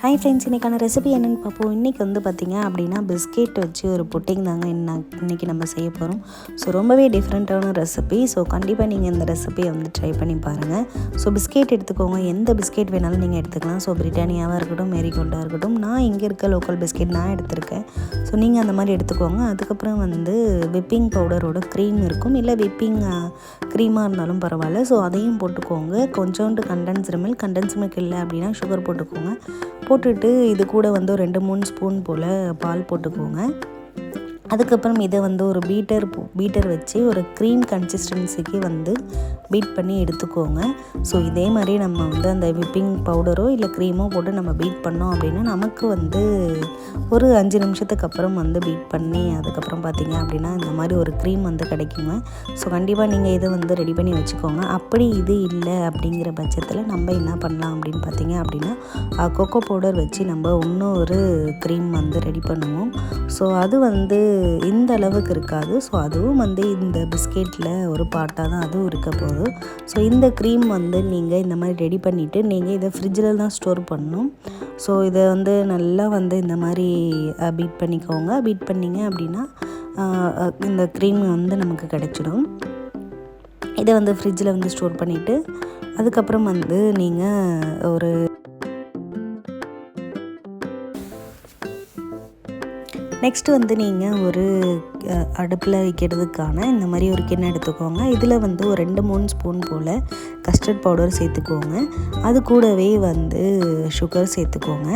Hi friends, இன்றைக்கான recipe என்னென்னு பார்ப்போம். இன்றைக்கி வந்து பார்த்திங்க அப்படின்னா பிஸ்கெட் வச்சு ஒரு புட்டிங் தாங்க இன்றைக்கி நம்ம செய்ய போகிறோம். ஸோ ரொம்பவே டிஃப்ரெண்ட்டான ரெசிபி. ஸோ கண்டிப்பாக நீங்கள் இந்த ரெசிபியை வந்து ட்ரை பண்ணி பாருங்கள். ஸோ பிஸ்கெட் எடுத்துக்கோங்க, எந்த பிஸ்கெட் வேணாலும் நீங்கள் எடுத்துக்கலாம். ஸோ பிரிட்டானியாவாக இருக்கட்டும், மேரிகோல்டாக இருக்கட்டும், நான் இங்கே இருக்க லோக்கல் பிஸ்கெட் நான் எடுத்திருக்கேன். ஸோ நீங்கள் அந்த மாதிரி எடுத்துக்கோங்க. அதுக்கப்புறம் வந்து விப்பிங் பவுடரோட க்ரீம் இருக்கும், இல்லை விப்பிங் க்ரீமாக இருந்தாலும் பரவாயில்ல. ஸோ அதையும் போட்டுக்கோங்க. கொஞ்சோண்டு கண்டென்ஸ் மில்க் இல்லை அப்படின்னா சுகர் போட்டுக்கோங்க. போட்டுட்டு இது கூட வந்து ஒரு 2-3 ஸ்பூன் போல் பால் போட்டுக்கோங்க. அதுக்கப்புறம் இதை வந்து ஒரு பீட்டர் வச்சு ஒரு க்ரீம் கன்சிஸ்டன்சிக்கு வந்து பீட் பண்ணி எடுத்துக்கோங்க. ஸோ இதே மாதிரி நம்ம வந்து அந்த விப்பிங் பவுடரோ இல்லை க்ரீமோ போட்டு நம்ம பீட் பண்ணோம் அப்படின்னா நமக்கு வந்து ஒரு 5 நிமிஷத்துக்கு அப்புறம் வந்து பீட் பண்ணி அதுக்கப்புறம் பார்த்திங்க அப்படின்னா இந்த மாதிரி ஒரு க்ரீம் வந்து கிடைக்குங்க. ஸோ கண்டிப்பாக நீங்கள் இதை வந்து ரெடி பண்ணி வச்சுக்கோங்க. அப்படி இது இல்லை அப்படிங்கிற பட்சத்தில் நம்ம என்ன பண்ணலாம் அப்படின்னு பார்த்திங்க அப்படின்னா கொக்கோ பவுடர் வச்சு நம்ம இன்னும் ஒரு க்ரீம் வந்து ரெடி பண்ணுவோம். ஸோ அது வந்து இந்த அளவுக்கு இருக்காது. ஸோ அதுவும் வந்து இந்த பிஸ்கெட்டில் ஒரு பார்ட்டாக தான் அதுவும் இருக்க போகுது. ஸோ இந்த க்ரீம் வந்து நீங்கள் இந்த மாதிரி ரெடி பண்ணிவிட்டு நீங்கள் இதை ஃப்ரிட்ஜில் தான் ஸ்டோர் பண்ணணும். ஸோ இதை வந்து நல்லா வந்து இந்த மாதிரி பீட் பண்ணிக்கோங்க. பீட் பண்ணிங்க அப்படின்னா இந்த க்ரீம் வந்து நமக்கு கிடச்சிடும். இதை வந்து ஃப்ரிட்ஜில் வந்து ஸ்டோர் பண்ணிவிட்டு அதுக்கப்புறம் வந்து நீங்கள் ஒரு நெக்ஸ்ட்டு வந்து நீங்கள் ஒரு அடுப்பில் வைக்கிறதுக்கான இந்த மாதிரி ஒரு கிண்ணம் எடுத்துக்கோங்க. இதில் வந்து ஒரு 2-3 ஸ்பூன் போல் கஸ்டர்ட் பவுடர் சேர்த்துக்கோங்க. அது கூடவே வந்து சுகர் சேர்த்துக்கோங்க.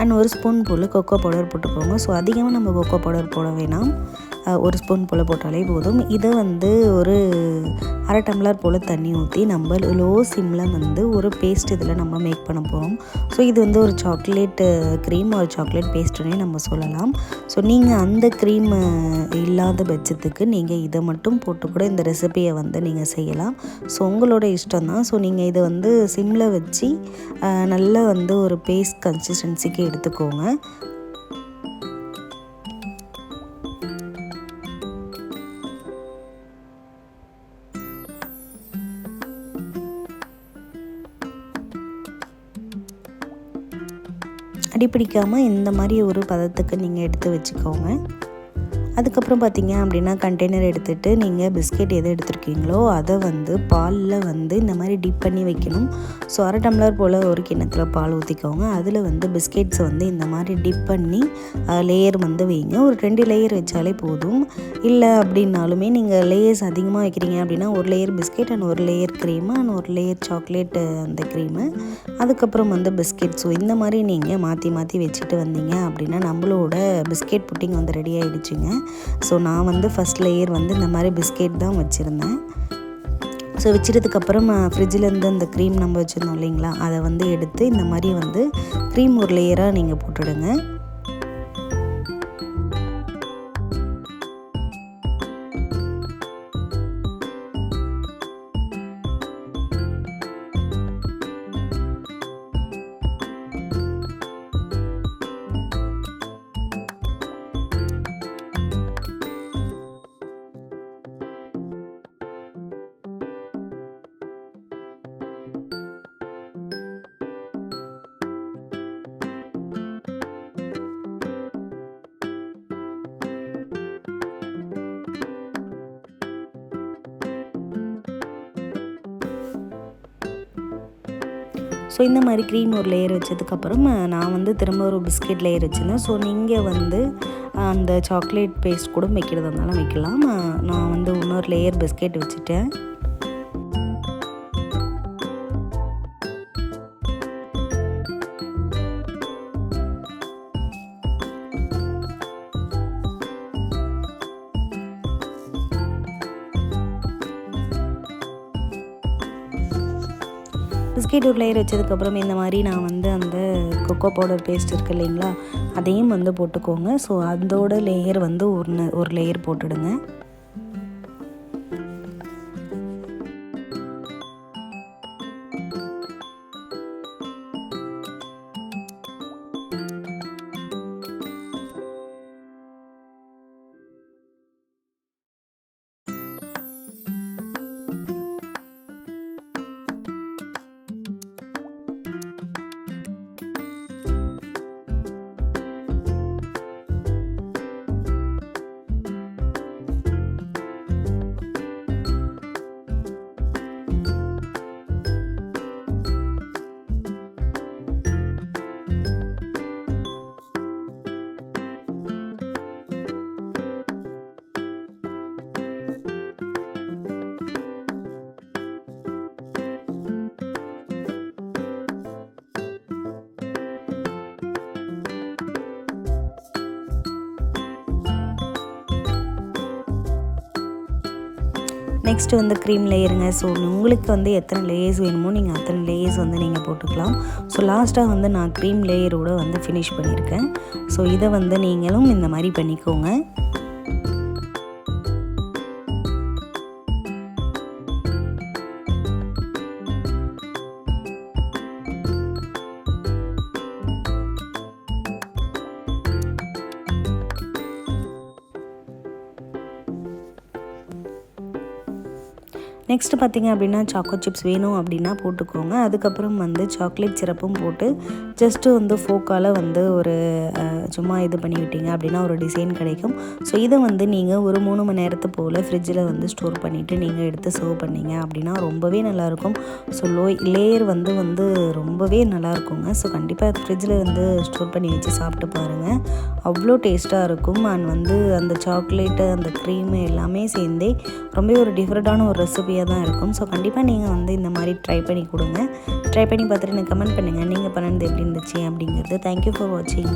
அண்ட் 1 ஸ்பூன் போல் கொக்கோ பவுடர் போட்டுக்கோங்க. ஸோ அதிகமாக நம்ம கொக்கோ பவுடர் போட வேணாம், 1 ஸ்பூன் போல் போட்டாலே போதும். இதை வந்து ஒரு 1/2 டம்ளர் போல் தண்ணி ஊற்றி நம்ம லோ சிம்மில் வந்து ஒரு பேஸ்ட் இதில் நம்ம மேக் பண்ண போகிறோம். ஸோ இது வந்து ஒரு சாக்லேட் க்ரீம், ஒரு சாக்லேட் பேஸ்ட்டுன்னே நம்ம சொல்லலாம். ஸோ நீங்கள் அந்த க்ரீம் இல்லாத பட்சத்துக்கு நீங்கள் இதை மட்டும் போட்டு கூட இந்த ரெசிபியை வந்து நீங்கள் செய்யலாம். ஸோ உங்களோட இஷ்டம் தான். ஸோ நீங்கள் இதை வந்து சிம்மில் வச்சு நல்லா வந்து ஒரு பேஸ்ட் கன்சிஸ்டன்சிக்கு எடுத்துக்கோங்க. அடிப்பிடிக்காமல் இந்த மாதிரி ஒரு பதத்துக்கு நீங்கள் எடுத்து வச்சுக்கோங்க. அதுக்கப்புறம் பார்த்திங்க அப்படின்னா கண்டெய்னர் எடுத்துகிட்டு நீங்கள் பிஸ்கெட் எது எடுத்துருக்கீங்களோ அதை வந்து பாலில் வந்து இந்த மாதிரி டிப் பண்ணி வைக்கணும். ஸோ 1/2 டம்ளர் போல் ஒரு கிண்ணத்தில் பால் ஊற்றிக்கோங்க. அதில் வந்து பிஸ்கெட்ஸை வந்து இந்த மாதிரி டிப் பண்ணி லேயர் வந்து வைங்க. ஒரு 2 லேயர் வச்சாலே போதும். இல்லை அப்படின்னாலுமே நீங்கள் லேயர்ஸ் அதிகமாக வைக்கிறீங்க அப்படின்னா ஒரு லேயர் பிஸ்கெட் அண்ட் ஒரு லேயர் க்ரீமு அண்ட் ஒரு லேயர் சாக்லேட்டு அந்த க்ரீமு, அதுக்கப்புறம் வந்து பிஸ்கெட். ஸோ இந்த மாதிரி நீங்கள் மாற்றி வச்சுட்டு வந்தீங்க அப்படின்னா நம்மளோட பிஸ்கெட் புட்டிங் வந்து ரெடி ஆகிடுச்சுங்க. ஸோ நான் வந்து ஃபஸ்ட் லேயர் வந்து இந்த மாதிரி பிஸ்கெட் தான் வச்சுருந்தேன். ஸோ வச்சுட்டதுக்கப்புறம் ஃப்ரிட்ஜிலேருந்து அந்த க்ரீம் நம்ம வச்சுருந்தோம் இல்லைங்களா, அதை வந்து எடுத்து இந்த மாதிரி வந்து க்ரீம் ஒரு லேயராக நீங்கள் போட்டுடுங்க. ஸோ இந்த மாதிரி க்ரீம் ஒரு லேயர் வச்சதுக்கப்புறம் நான் வந்து திரும்ப ஒரு பிஸ்கெட் லேயர் வச்சுருந்தேன். ஸோ நீங்கள் வந்து அந்த சாக்லேட் பேஸ்ட் கூட வைக்கிறதா இருந்தாலும் வைக்கலாம். நான் வந்து இன்னொரு லேயர் பிஸ்கெட் வச்சுட்டேன். பிஸ்கெட் ஒரு லேயர் வச்சதுக்கப்புறம் இந்த மாதிரி நான் வந்து அந்த கொக்கோ பவுடர் பேஸ்ட் இருக்குது இல்லைங்களா, அதையும் வந்து போட்டுக்கோங்க. ஸோ அதோட லேயர் வந்து ஒரு லேயர் போட்டுடுங்க. நெக்ஸ்ட்டு வந்து க்ரீம் லேயருங்க. ஸோ உங்களுக்கு வந்து எத்தனை லேயர்ஸ் வேணுமோ நீங்கள் அத்தனை லேயர்ஸ் வந்து நீங்கள் போட்டுக்கலாம். ஸோ லாஸ்ட்டாக வந்து நான் க்ரீம் லேயரோட வந்து ஃபினிஷ் பண்ணியிருக்கேன். ஸோ இதை வந்து நீங்களும் இந்த மாதிரி பண்ணிக்கோங்க. நெக்ஸ்ட்டு பார்த்திங்க அப்படின்னா சாக்கோ சிப்ஸ் வேணும் அப்படின்னா போட்டுக்கோங்க. அதுக்கப்புறம் வந்து சாக்லேட் சிரப்பும் போட்டு ஜஸ்ட்டு வந்து ஃபோக்கால் வந்து ஒரு சும்மா இது பண்ணி விட்டீங்க அப்படின்னா ஒரு டிசைன் கிடைக்கும். ஸோ இதை வந்து நீங்கள் ஒரு 3 மணி நேரத்து போல் ஃப்ரிட்ஜில் வந்து ஸ்டோர் பண்ணிவிட்டு நீங்கள் எடுத்து சர்வ் பண்ணிங்க அப்படின்னா ரொம்பவே நல்லாயிருக்கும். ஸோ லேயர் வந்து ரொம்பவே நல்லாயிருக்குங்க. ஸோ கண்டிப்பாக ஃப்ரிட்ஜில் வந்து ஸ்டோர் பண்ணி வச்சு சாப்பிட்டு பாருங்கள். அவ்வளோ டேஸ்ட்டாக இருக்கும். அண்ட் வந்து அந்த சாக்லேட்டு அந்த க்ரீமு எல்லாமே சேர்ந்தே ரொம்பவே ஒரு டிஃப்ரெண்ட்டான ஒரு ரெசிபியாக தான் இருக்கும். ஸோ கண்டிப்பாக நீங்கள் வந்து இந்த மாதிரி ட்ரை பண்ணி கொடுங்க. ட்ரை பண்ணி பார்த்துட்டு எனக்கு கமெண்ட் பண்ணுங்கள் நீங்கள் பண்ணது எப்படி இருந்துச்சு அப்படிங்கிறது. தேங்க்யூ ஃபார் வாட்சிங்.